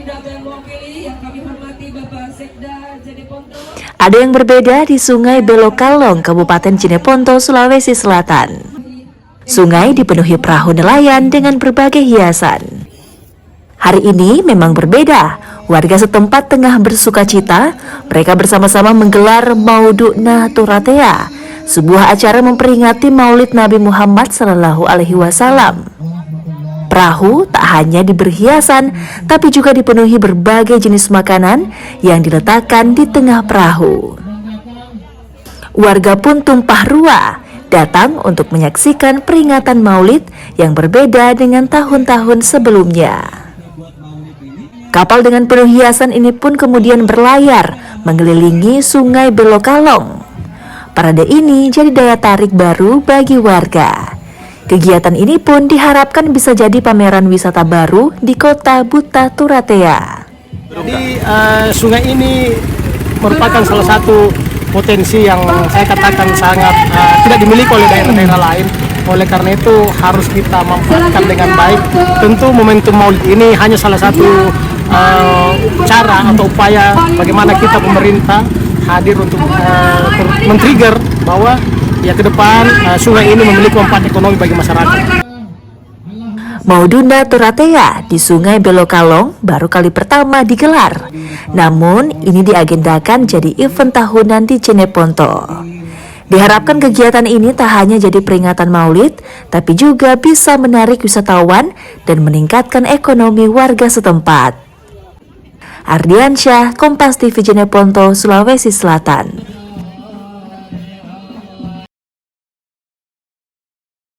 tidak yang mewakili yang kami hormati Bapak Sekda Jeneponto. Ada yang berbeda di Sungai Belokalong, Kabupaten Jeneponto, Sulawesi Selatan. Sungai dipenuhi perahu nelayan dengan berbagai hiasan. Hari ini memang berbeda. Warga setempat tengah bersukacita. Mereka bersama-sama menggelar Maududna Turatea, sebuah acara memperingati Maulid Nabi Muhammad SAW. Perahu tak hanya diberi hiasan, tapi juga dipenuhi berbagai jenis makanan yang diletakkan di tengah perahu. Warga pun tumpah ruah datang untuk menyaksikan peringatan Maulid yang berbeda dengan tahun-tahun sebelumnya. Kapal dengan penuh hiasan ini pun kemudian berlayar mengelilingi Sungai Belokalong. Parade ini jadi daya tarik baru bagi warga. Kegiatan ini pun diharapkan bisa jadi pameran wisata baru di kota Buta Turatea. Jadi sungai ini merupakan salah satu potensi yang saya katakan sangat tidak dimiliki oleh daerah-daerah lain. Oleh karena itu harus kita manfaatkan dengan baik. Tentu momentum Maulid ini hanya salah satu cara atau upaya bagaimana kita pemerintah hadir untuk men-trigger bahwa ya ke depan sungai ini memiliki manfaat ekonomi bagi masyarakat. Maududna Turatea di Sungai Belokalong baru kali pertama digelar. Namun ini diagendakan jadi event tahunan di Jeneponto. Diharapkan kegiatan ini tak hanya jadi peringatan Maulid, tapi juga bisa menarik wisatawan dan meningkatkan ekonomi warga setempat. Ardiansyah, Kompas TV Jeneponto, Sulawesi Selatan.